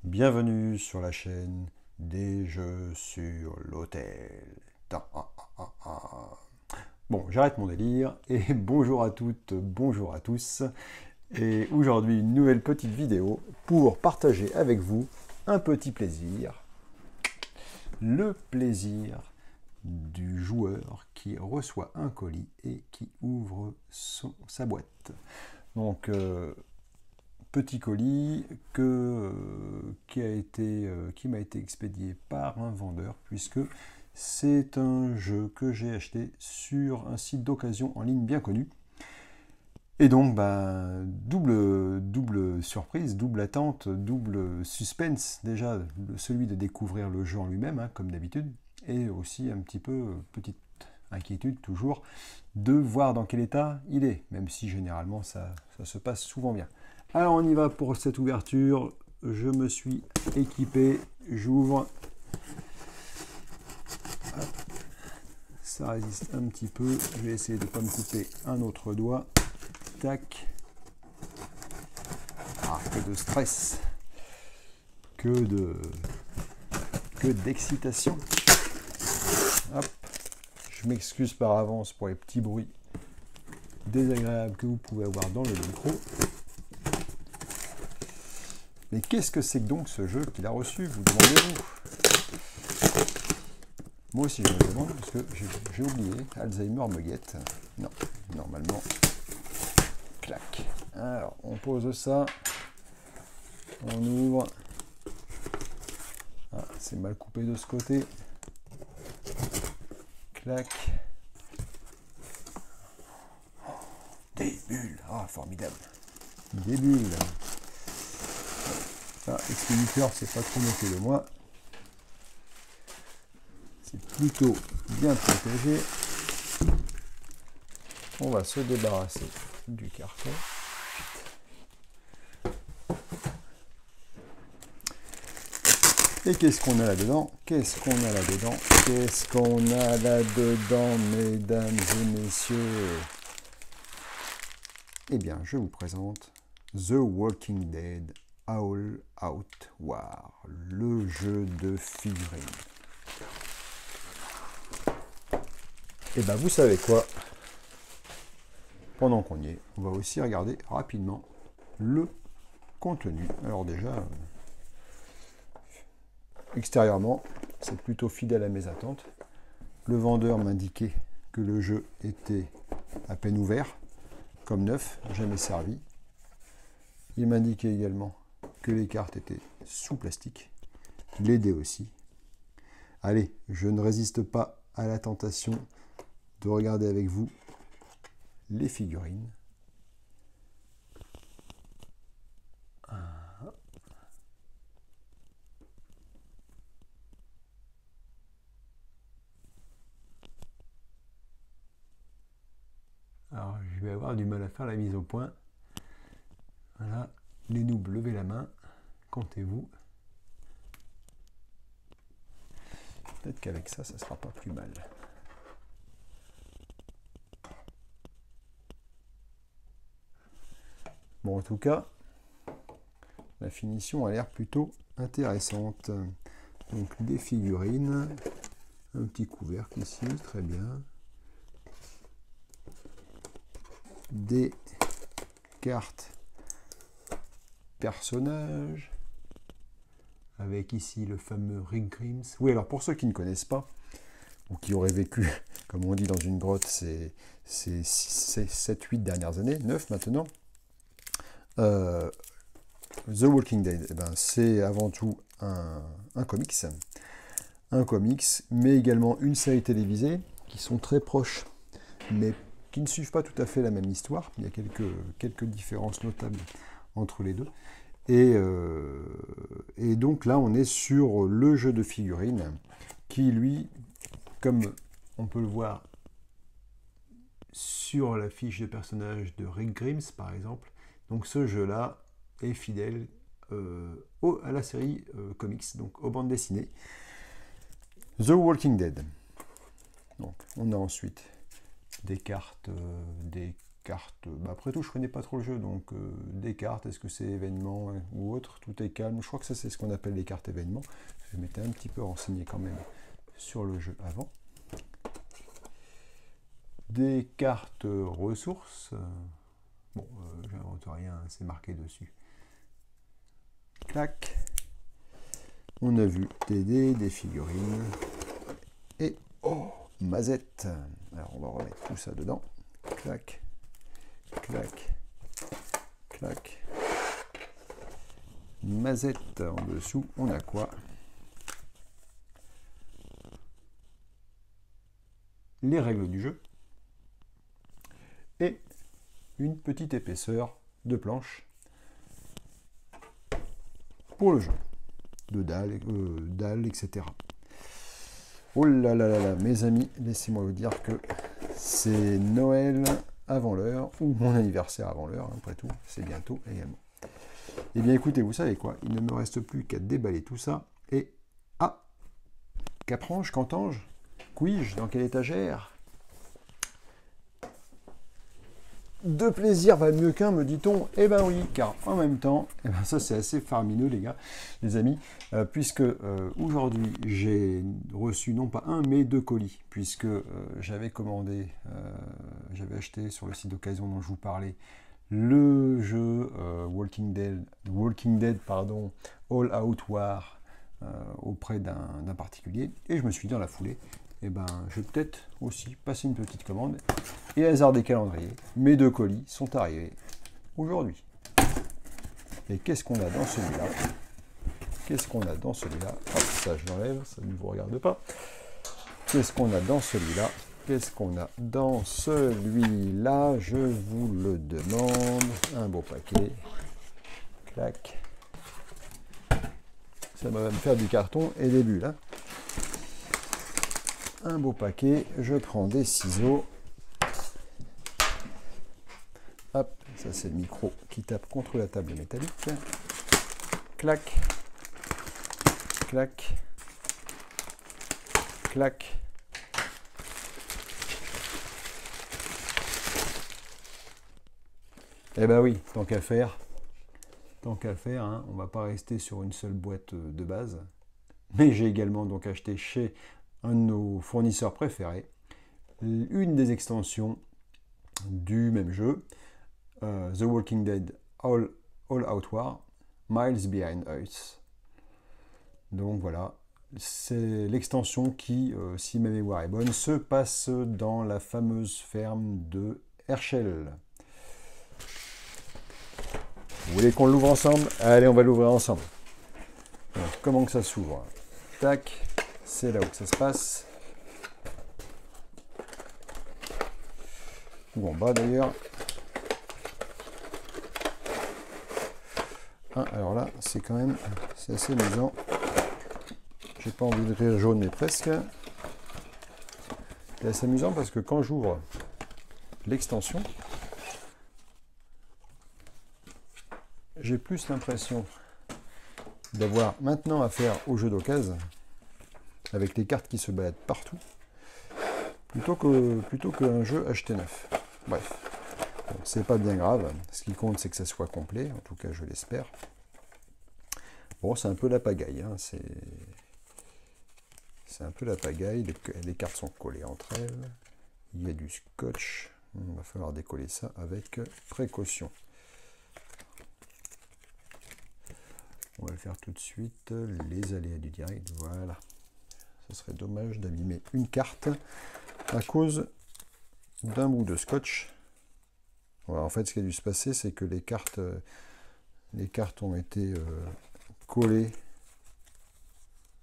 Bienvenue sur la chaîne des jeux sur l'hôtel. Bon, j'arrête mon délire et bonjour à toutes, bonjour à tous. Et aujourd'hui, une nouvelle petite vidéo pour partager avec vous un petit plaisir. Le plaisir du joueur qui reçoit un colis et qui ouvre sa boîte. Donc, petit colis qui m'a été expédié par un vendeur, puisque c'est un jeu que j'ai acheté sur un site d'occasion en ligne bien connu. Et donc, double surprise, double attente, double suspense. Déjà, celui de découvrir le jeu en lui-même, hein, comme d'habitude, et aussi un petit peu, petite inquiétude toujours, de voir dans quel état il est, même si généralement ça se passe souvent bien. Alors on y va pour cette ouverture, je me suis équipé, j'ouvre, ça résiste un petit peu, je vais essayer de ne pas me couper un autre doigt, tac, que de stress, que d'excitation, hop, je m'excuse par avance pour les petits bruits désagréables que vous pouvez avoir dans le micro. Mais qu'est-ce que c'est que donc ce jeu qu'il a reçu, vous demandez-vous? Moi aussi je me demande, parce que j'ai oublié, Alzheimer me guette. Non, normalement, clac. Alors, on pose ça, on ouvre. Ah, c'est mal coupé de ce côté. Clac. Des bulles, ah formidable. Des bulles. Ah, l'expéditeur c'est pas trop moqué de moi. C'est plutôt bien protégé. On va se débarrasser du carton. Et qu'est-ce qu'on a là-dedans? Qu'est-ce qu'on a là-dedans? Qu'est-ce qu'on a là-dedans, mesdames et messieurs? Eh bien, je vous présente The Walking Dead All Out War, le jeu de figurines. Et bien, vous savez quoi? Pendant qu'on y est, on va aussi regarder rapidement le contenu. Alors déjà, extérieurement, c'est plutôt fidèle à mes attentes. Le vendeur m'indiquait que le jeu était à peine ouvert, comme neuf, jamais servi. Il m'indiquait également que les cartes étaient sous plastique, les dés aussi. Allez, je ne résiste pas à la tentation de regarder avec vous les figurines. Alors, je vais avoir du mal à faire la mise au point. Voilà, les noobs, levez la main, comptez-vous. Peut-être qu'avec ça, ça ne sera pas plus mal. Bon, en tout cas, la finition a l'air plutôt intéressante. Donc, des figurines, un petit couvercle ici, très bien. Des cartes personnages, avec ici le fameux Rick Grimes. Oui, alors pour ceux qui ne connaissent pas, ou qui auraient vécu, comme on dit, dans une grotte ces 7-8 dernières années, 9 maintenant, The Walking Dead, eh ben, c'est avant tout un comics, mais également une série télévisée, qui sont très proches, mais qui ne suivent pas tout à fait la même histoire. Il y a quelques différences notables entre les deux. Et donc là, on est sur le jeu de figurines qui, lui, comme on peut le voir sur la fiche de personnage de Rick Grimes, par exemple, donc ce jeu-là est fidèle à la série comics, donc aux bandes dessinées. The Walking Dead. Donc, on a ensuite des cartes cartes. Bah, après tout, je connais pas trop le jeu, donc des cartes, est-ce que c'est événement ou autre, tout est calme. Je crois que ça, c'est ce qu'on appelle les cartes événements. Je m'étais un petit peu renseigné quand même sur le jeu avant. Des cartes ressources. Bon, j'invente rien, c'est marqué dessus. Clac. On a vu des dés, des figurines. Et, oh, mazette. Alors, on va remettre tout ça dedans. Clac, clac, clac. Mazette en dessous. On a quoi? Les règles du jeu. Et une petite épaisseur de planche pour le jeu. De dalles, etc. Oh là là là là, mes amis, laissez-moi vous dire que c'est Noël avant l'heure, ou mon anniversaire avant l'heure, après tout, c'est bientôt également. Eh bien écoutez, vous savez quoi, il ne me reste plus qu'à déballer tout ça, et... Ah, Caprange, Cantange, Couige, dans quelle étagère? Deux plaisirs valent mieux qu'un, me dit-on. Eh ben oui, car en même temps, eh ben ça c'est assez faramineux les gars, les amis, puisque aujourd'hui j'ai reçu non pas un mais 2 colis, puisque j'avais commandé, j'avais acheté sur le site d'occasion dont je vous parlais, le jeu Walking Dead, pardon, All Out War auprès d'un particulier, et je me suis dit dans la foulée, eh ben, je vais peut-être aussi passer une petite commande. Et hasard des calendriers, mes 2 colis sont arrivés aujourd'hui. Et qu'est-ce qu'on a dans celui-là? Qu'est-ce qu'on a dans celui-là? Hop, ça je l'enlève, ça ne vous regarde pas. Qu'est-ce qu'on a dans celui-là? Qu'est-ce qu'on a dans celui-là? Je vous le demande. Un beau paquet. Clac. Ça va me faire du carton et des bulles. Hein. Un beau paquet, je prends des ciseaux. Hop, ça c'est le micro qui tape contre la table métallique. Clac, clac, clac. Eh ben oui, tant qu'à faire, hein, on va pas rester sur une seule boîte de base. Mais j'ai également donc acheté chez un de nos fournisseurs préférés une des extensions du même jeu, The Walking Dead All Out War, Miles Behind Earth. Donc voilà, c'est l'extension qui, si ma mémoire est bonne, se passe dans la fameuse ferme de Herschel. Vous voulez qu'on l'ouvre ensemble? Allez, on va l'ouvrir ensemble. Alors, comment que ça s'ouvre? Tac, c'est là où ça se passe. Ou en bas d'ailleurs. Ah, alors là, c'est quand même, c'est assez amusant. J'ai pas envie de rire jaune, mais presque. C'est assez amusant parce que quand j'ouvre l'extension, j'ai plus l'impression d'avoir maintenant affaire au jeu d'occasion, avec les cartes qui se baladent partout, plutôt qu'un jeu acheté neuf. Bref, bon, c'est pas bien grave. Ce qui compte, c'est que ça soit complet. En tout cas, je l'espère. Bon, c'est un peu la pagaille. Hein. C'est un peu la pagaille. Les cartes sont collées entre elles. Il y a du scotch. Il va falloir décoller ça avec précaution. On va le faire tout de suite. Les aléas du direct. Voilà. Ce serait dommage d'abîmer une carte à cause d'un bout de scotch. Voilà, en fait, ce qui a dû se passer, c'est que les cartes ont été collées,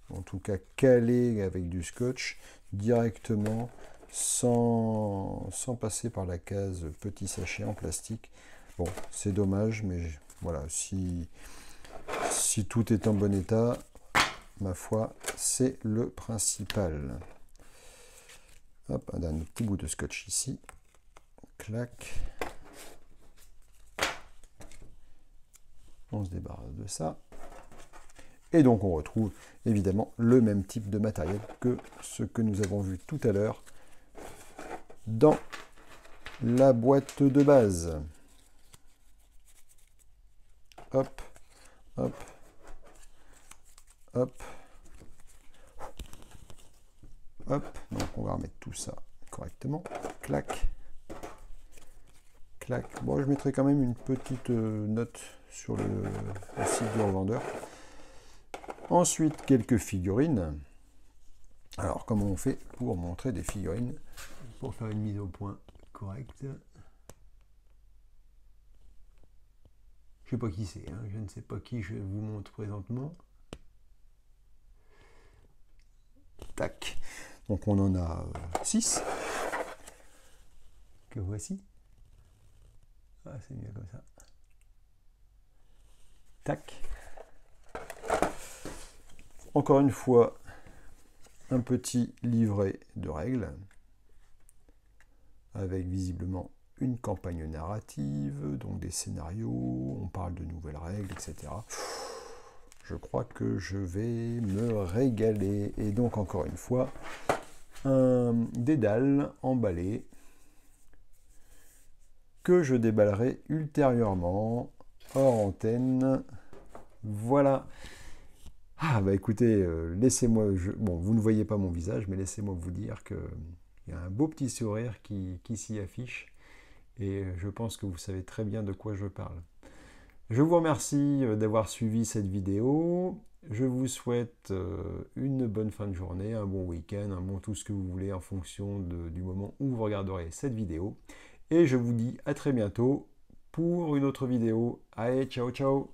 en tout cas calées avec du scotch directement, sans passer par la case petit sachet en plastique. Bon, c'est dommage, mais voilà, si tout est en bon état, ma foi, c'est le principal. Hop, un dernier petit bout de scotch ici. Clac. On se débarrasse de ça. Et donc on retrouve évidemment le même type de matériel que ce que nous avons vu tout à l'heure dans la boîte de base. Hop, hop, hop, hop. Donc on va remettre tout ça correctement. Clac, clac. Bon, je mettrai quand même une petite note sur le site du revendeur. Ensuite, quelques figurines. Alors, comment on fait pour montrer des figurines? Pour faire une mise au point correcte. Je ne sais pas qui c'est, hein. Je ne sais pas qui je vous montre présentement. Tac. Donc on en a 6. Que voici. Ah, c'est mieux comme ça. Tac. Encore une fois, un petit livret de règles avec visiblement une campagne narrative, donc des scénarios, on parle de nouvelles règles, etc. Je crois que je vais me régaler. Et donc encore une fois, un dédale emballé que je déballerai ultérieurement hors antenne. Voilà. Ah bah écoutez, laissez-moi, bon vous ne voyez pas mon visage, mais laissez-moi vous dire que il y a un beau petit sourire qui s'y affiche et je pense que vous savez très bien de quoi je parle. Je vous remercie d'avoir suivi cette vidéo. Je vous souhaite une bonne fin de journée, un bon week-end, un bon tout ce que vous voulez en fonction du moment où vous regarderez cette vidéo. Et je vous dis à très bientôt pour une autre vidéo. Allez, ciao ciao!